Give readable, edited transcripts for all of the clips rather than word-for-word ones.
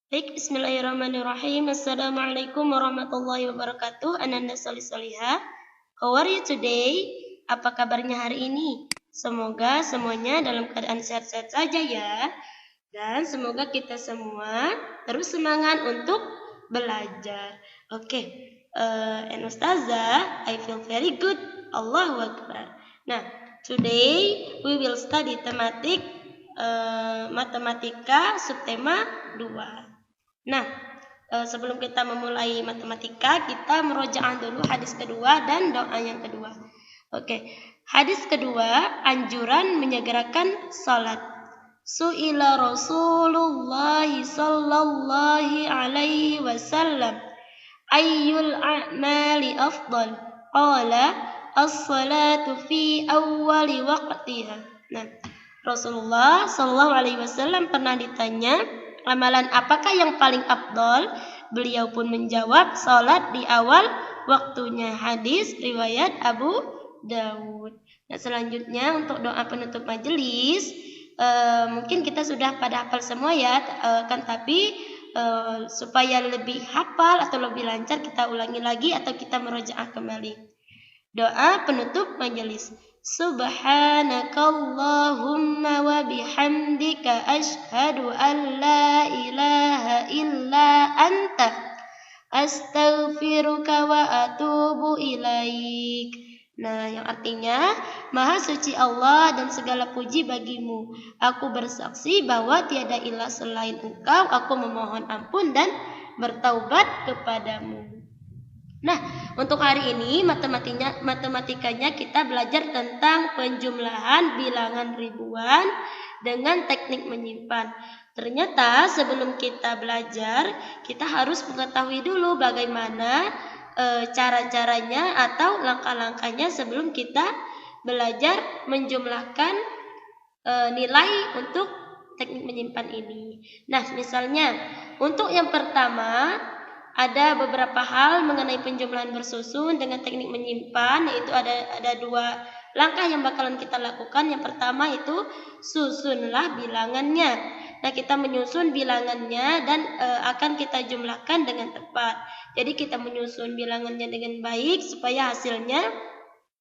Baik, bismillahirrahmanirrahim. Assalamualaikum warahmatullahi wabarakatuh. Ananda Solihah. How are you today? Apa kabarnya hari ini? Semoga semuanya dalam keadaan sehat-sehat saja ya. Dan semoga kita semua terus semangat untuk belajar. Oke, and Ustazah, I feel very good. Allahu Akbar. Nah, today we will study tematik matematika subtema 2. Nah, sebelum kita memulai matematika, kita merojaah dulu hadis kedua dan doa yang kedua. Oke, hadis kedua, anjuran menyegerakan salat. Su'ila Rasulullah sallallahu alaihi wasallam ayyul a'mali afdal? Qala as-salatu fi awwali waqtiha. Nah, Rasulullah sallallahu alaihi wasallam pernah ditanya, amalan apakah yang paling afdol? Beliau pun menjawab, salat di awal waktunya. Hadis riwayat Abu Dawud. Nah, selanjutnya untuk doa penutup majelis, mungkin kita sudah pada hafal semua ya, tapi supaya lebih hafal atau lebih lancar, kita ulangi lagi atau kita merojaah kembali. Doa penutup majelis. Subhanakallahumma wa bihamdika ashhadu an la ilaha illa anta astaghfiruka wa atubu ilaik. Nah, yang artinya, Maha suci Allah dan segala puji bagimu. Aku bersaksi bahwa tiada ilah selain Engkau. Aku memohon ampun dan bertaubat kepadamu. Nah, untuk hari ini matematikanya kita belajar tentang penjumlahan bilangan ribuan dengan teknik menyimpan. Ternyata sebelum kita belajar, kita harus mengetahui dulu bagaimana cara-caranya atau langkah-langkahnya sebelum kita belajar menjumlahkan nilai untuk teknik menyimpan ini. Nah, misalnya untuk yang pertama, ada beberapa hal mengenai penjumlahan bersusun dengan teknik menyimpan, yaitu ada dua langkah yang bakalan kita lakukan. Yang pertama itu susunlah bilangannya. Nah, kita menyusun bilangannya dan akan kita jumlahkan dengan tepat. Jadi kita menyusun bilangannya dengan baik supaya hasilnya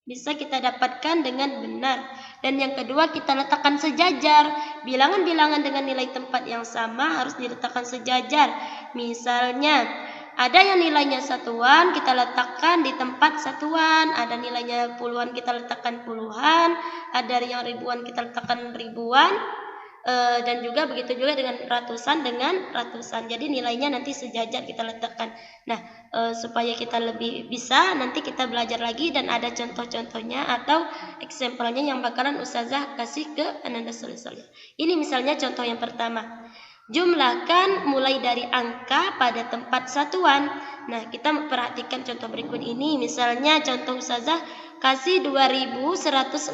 bisa kita dapatkan dengan benar. Dan yang kedua, kita letakkan sejajar. Bilangan-bilangan dengan nilai tempat yang sama harus diletakkan sejajar. Misalnya ada yang nilainya satuan, kita letakkan di tempat satuan. Ada nilainya puluhan, kita letakkan puluhan. Ada yang ribuan, kita letakkan ribuan. Dan juga begitu juga dengan ratusan Jadi nilainya nanti sejajar kita letakkan. Nah, supaya kita lebih bisa, nanti kita belajar lagi dan ada contoh-contohnya atau example-nya yang bakalan Ustazah kasih ke Ananda Solihah. Ini misalnya contoh yang pertama. Jumlahkan mulai dari angka pada tempat satuan. Nah, kita perhatikan contoh berikut ini. Misalnya contoh Ustazah kasih 2156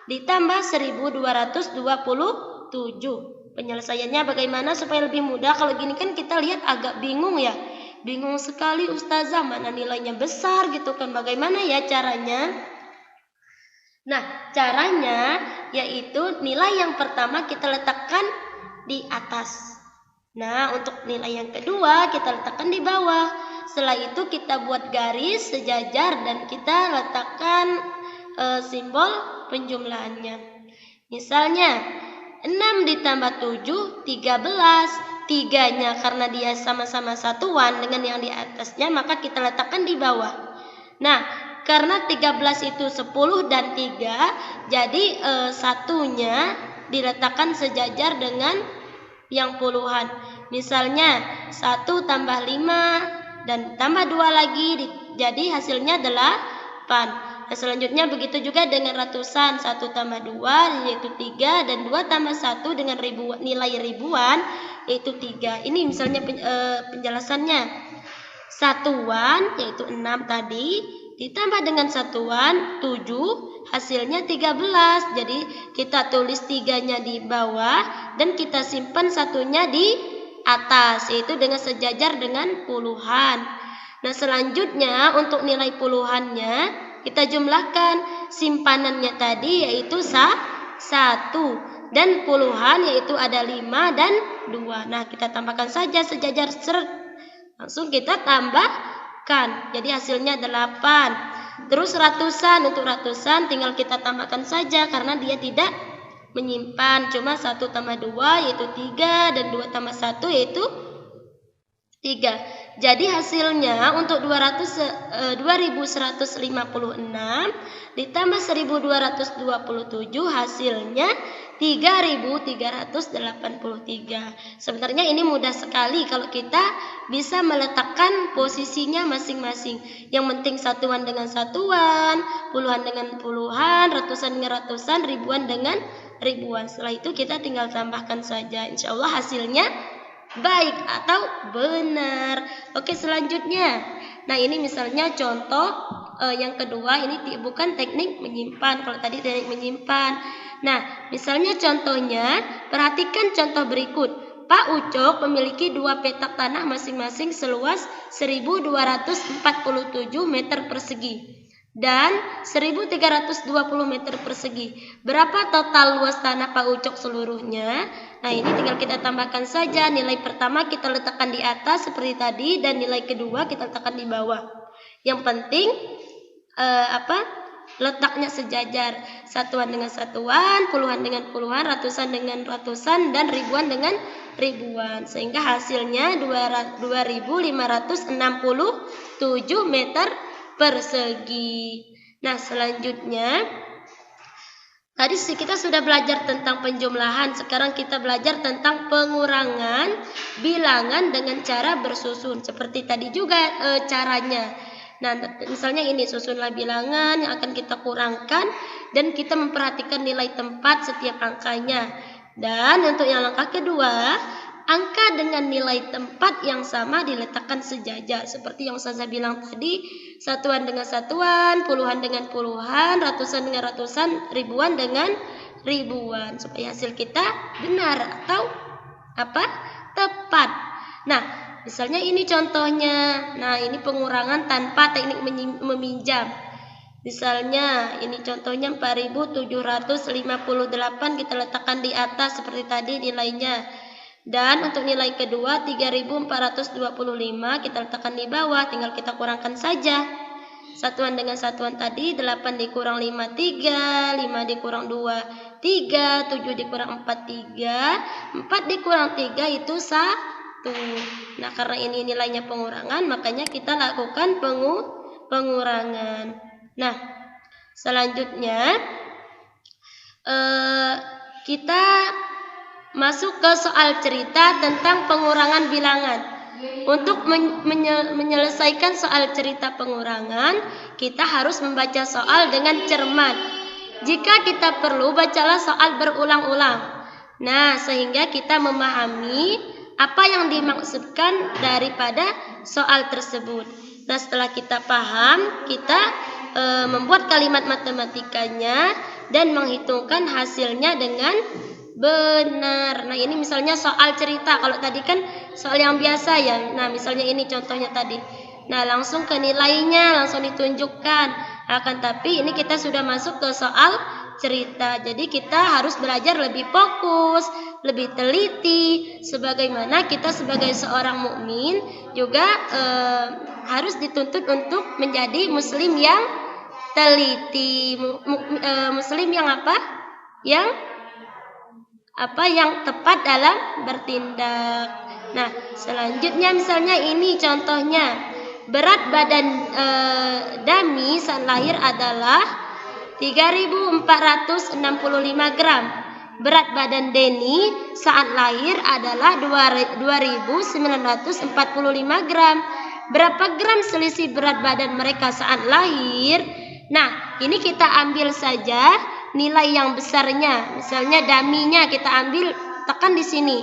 ditambah 1227. Penyelesaiannya bagaimana supaya lebih mudah? Kalau gini kan kita lihat agak bingung ya. Bingung sekali Ustazah, mana nilainya besar gitu kan. Bagaimana ya caranya? Nah, caranya yaitu nilai yang pertama kita letakkan di atas. Nah, untuk nilai yang kedua kita letakkan di bawah. Setelah itu kita buat garis sejajar dan kita letakkan simbol penjumlahannya. Misalnya 6 ditambah 7 13. Tiganya karena dia sama-sama satuan dengan yang di atasnya, maka kita letakkan di bawah. Nah, karena 13 itu 10 dan 3, jadi satunya diletakkan sejajar dengan yang puluhan. Misalnya 1 tambah 5 dan tambah 2 lagi, jadi hasilnya 8. Nah, selanjutnya begitu juga dengan ratusan. 1 tambah 2 yaitu 3 dan 2 tambah 1 dengan nilai ribuan yaitu 3. Ini misalnya penjelasannya. Satuan yaitu 6 tadi ditambah dengan satuan 7, hasilnya 13. Jadi kita tulis 3-nya di bawah dan kita simpan satunya di atas, yaitu dengan sejajar dengan puluhan. Nah, selanjutnya untuk nilai puluhannya kita jumlahkan. Simpanannya tadi yaitu 1 dan puluhan, yaitu ada 5 dan 2. Nah, kita tambahkan saja sejajar seret. Langsung kita tambahkan. Jadi hasilnya 8. Terus ratusan, untuk ratusan tinggal kita tambahkan saja karena dia tidak menyimpan. Cuma 1 tambah 2 yaitu 3 dan 2 tambah 1 yaitu 3. Jadi hasilnya untuk 2156 ditambah 1227 hasilnya 3383. Sebenarnya ini mudah sekali kalau kita bisa meletakkan posisinya masing-masing. Yang penting satuan dengan satuan, puluhan dengan puluhan, ratusan dengan ratusan, ribuan dengan ribuan. Setelah itu kita tinggal tambahkan saja. Insya Allah hasilnya baik atau benar. Oke, selanjutnya. Nah, ini misalnya contoh yang kedua, ini bukan teknik menyimpan. Kalau tadi teknik menyimpan. Nah, misalnya contohnya, perhatikan contoh berikut. Pak Ucok memiliki 2 petak tanah masing-masing seluas 1247 meter persegi dan 1320 meter persegi. Berapa total luas tanah Pak Ucok seluruhnya? Nah, ini tinggal kita tambahkan saja. Nilai pertama kita letakkan di atas seperti tadi dan nilai kedua kita letakkan di bawah. Yang penting letaknya sejajar, satuan dengan satuan, puluhan dengan puluhan, ratusan dengan ratusan, dan ribuan dengan ribuan, sehingga hasilnya 2567 meter persegi. Nah, selanjutnya tadi kita sudah belajar tentang penjumlahan. Sekarang kita belajar tentang pengurangan bilangan dengan cara bersusun. Seperti tadi juga caranya. Nah, misalnya ini susunlah bilangan yang akan kita kurangkan dan kita memperhatikan nilai tempat setiap angkanya. Dan untuk yang langkah kedua, angka dengan nilai tempat yang sama diletakkan sejajar. Seperti yang saya bilang tadi, satuan dengan satuan, puluhan dengan puluhan, ratusan dengan ratusan, ribuan dengan ribuan, supaya hasil kita benar atau tepat. Nah, misalnya ini contohnya. Nah, ini pengurangan tanpa teknik meminjam. Misalnya ini contohnya 4758 kita letakkan di atas seperti tadi nilainya. Dan untuk nilai kedua 3425 kita letakkan di bawah, tinggal kita kurangkan saja. Satuan dengan satuan tadi 8 dikurang 5 3, 5 dikurang 2 3, 7 dikurang 4 3, 4 dikurang 3 itu 1. Nah, karena ini nilainya pengurangan, makanya kita lakukan pengurangan. Nah, selanjutnya kita masuk ke soal cerita tentang pengurangan bilangan. Untuk menyelesaikan soal cerita pengurangan, kita harus membaca soal dengan cermat. Jika kita perlu, bacalah soal berulang-ulang. Nah, sehingga kita memahami apa yang dimaksudkan daripada soal tersebut. Nah, setelah kita paham, kita membuat kalimat matematikanya dan menghitungkan hasilnya dengan benar. Nah, ini misalnya soal cerita. Kalau tadi kan soal yang biasa ya. Nah, misalnya ini contohnya tadi. Nah, langsung ke nilainya langsung ditunjukkan. Akan tapi ini kita sudah masuk ke soal cerita. Jadi kita harus belajar lebih fokus, lebih teliti. Sebagaimana kita sebagai seorang mukmin juga harus dituntut untuk menjadi muslim yang teliti, muslim yang yang tepat dalam bertindak. Nah, selanjutnya misalnya ini contohnya, berat badan Dami saat lahir adalah 3465 gram. Berat badan Deni saat lahir adalah 2945 gram. Berapa gram selisih berat badan mereka saat lahir? Nah, ini kita ambil saja nilai yang besarnya. Misalnya Daminya kita ambil, tekan di sini.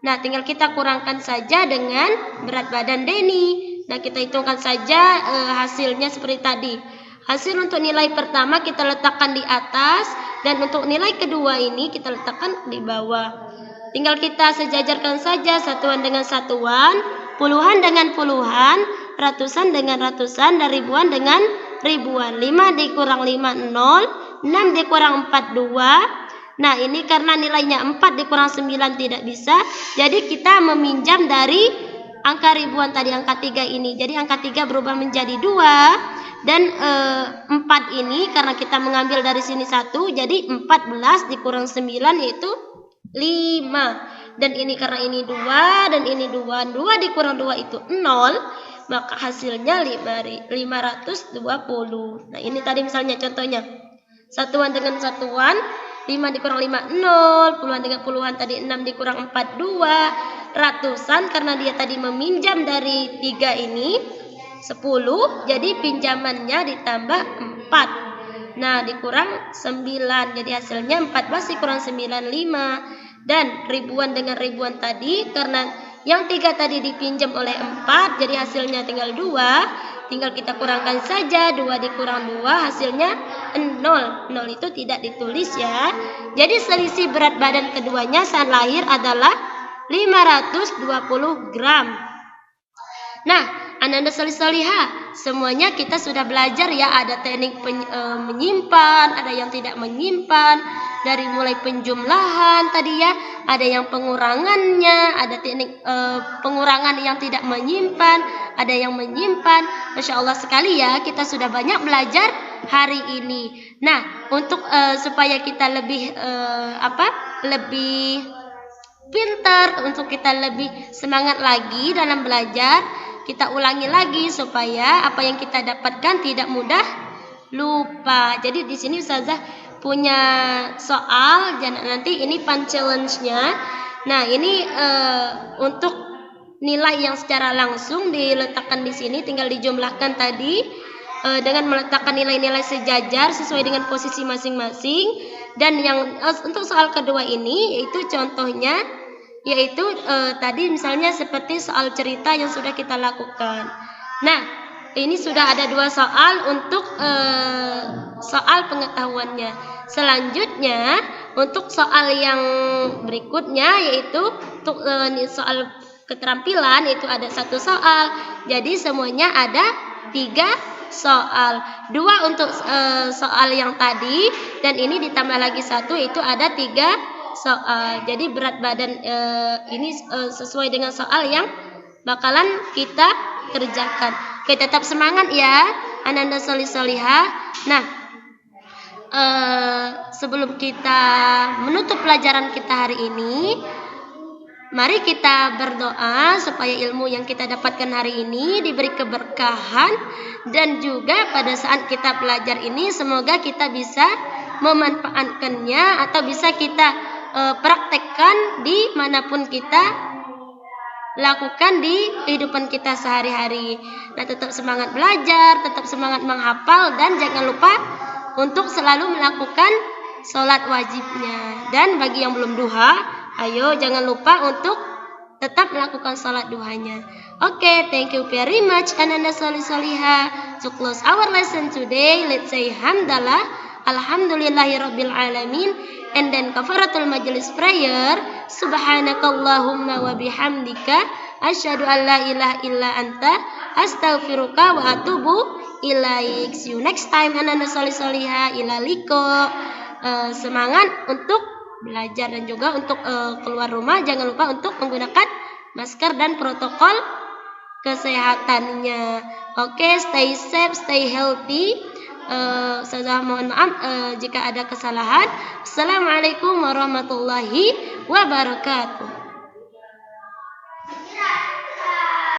Nah, tinggal kita kurangkan saja dengan berat badan Deni. Nah, kita hitungkan saja hasilnya seperti tadi. Hasil untuk nilai pertama kita letakkan di atas, dan untuk nilai kedua ini kita letakkan di bawah. Tinggal kita sejajarkan saja satuan dengan satuan, puluhan dengan puluhan, ratusan dengan ratusan, dan ribuan dengan ribuan. 5 dikurang 5 0, 6 dikurang 4 2, Nah, ini karena nilainya 4 dikurang 9 tidak bisa. Jadi kita meminjam dari angka ribuan tadi, angka 3 ini. Jadi angka 3 berubah menjadi 2. Dan 4 ini karena kita mengambil dari sini 1. Jadi 14 dikurang 9 yaitu 5. Dan ini karena ini 2 dan ini 2. 2 dikurang 2 itu 0. Maka hasilnya 520. Nah, ini tadi misalnya contohnya. Satuan dengan satuan. 5 dikurang 5, 0. Puluhan dengan puluhan tadi 6 dikurang 4, 2. Ratusan karena dia tadi meminjam dari 3 ini 10. Jadi pinjamannya ditambah 4. Nah, dikurang 9. Jadi hasilnya 14 dikurang 9, 5. Dan ribuan dengan ribuan tadi karena yang 3 tadi dipinjam oleh 4. Jadi hasilnya tinggal 2. Tinggal kita kurangkan saja. 2 dikurang 2 hasilnya 0. 0 itu tidak ditulis ya. Jadi selisih berat badan keduanya saat lahir adalah 520 gram. Nah, Ananda Solihah, semuanya kita sudah belajar ya. Ada teknik menyimpan, ada yang tidak menyimpan. Dari mulai penjumlahan tadi ya, ada yang pengurangannya, ada teknik pengurangan yang tidak menyimpan, ada yang menyimpan. Masya Allah sekali ya, kita sudah banyak belajar hari ini. Nah, untuk supaya kita lebih lebih pintar, untuk kita lebih semangat lagi dalam belajar, kita ulangi lagi supaya apa yang kita dapatkan tidak mudah lupa. Jadi di sini Ustazah punya soal, nanti ini fun challenge-nya. Nah, ini untuk nilai yang secara langsung diletakkan di sini, tinggal dijumlahkan tadi dengan meletakkan nilai-nilai sejajar sesuai dengan posisi masing-masing. Dan yang untuk soal kedua ini yaitu contohnya yaitu tadi misalnya seperti soal cerita yang sudah kita lakukan. Nah, ini sudah ada 2 soal untuk soal pengetahuannya. Selanjutnya untuk soal yang berikutnya yaitu untuk soal keterampilan itu ada 1 soal. Jadi semuanya ada 3 soal. 2 untuk soal yang tadi dan ini ditambah lagi 1 itu ada 3 soal. Jadi berat badan ini sesuai dengan soal yang bakalan kita kerjakan. Oke, tetap semangat ya Ananda Solihah. Nah, sebelum kita menutup pelajaran kita hari ini, mari kita berdoa supaya ilmu yang kita dapatkan hari ini diberi keberkahan. Dan juga pada saat kita belajar ini semoga kita bisa memanfaatkannya atau bisa kita praktekkan di manapun kita lakukan di kehidupan kita sehari-hari. Nah, tetap semangat belajar, tetap semangat menghafal, dan jangan lupa untuk selalu melakukan sholat wajibnya. Dan bagi yang belum duha, ayo jangan lupa untuk tetap melakukan sholat duhanya. Okay, thank you very much Ananda Solihah. To close our lesson today, let's say hamdalah, alhamdulillahirabbil alamin. And then kafaratul majlis prayer, subhanakallahumma wa bihamdika asyhadu an la ilaha illa anta astaghfiruka wa atubu ilaik. See you next time Ananda Solihah. Ila liko. Semangat untuk belajar dan juga untuk keluar rumah jangan lupa untuk menggunakan masker dan protokol kesehatannya. Oke, stay safe, stay healthy. Saya mohon maaf jika ada kesalahan. Assalamualaikum warahmatullahi wabarakatuh.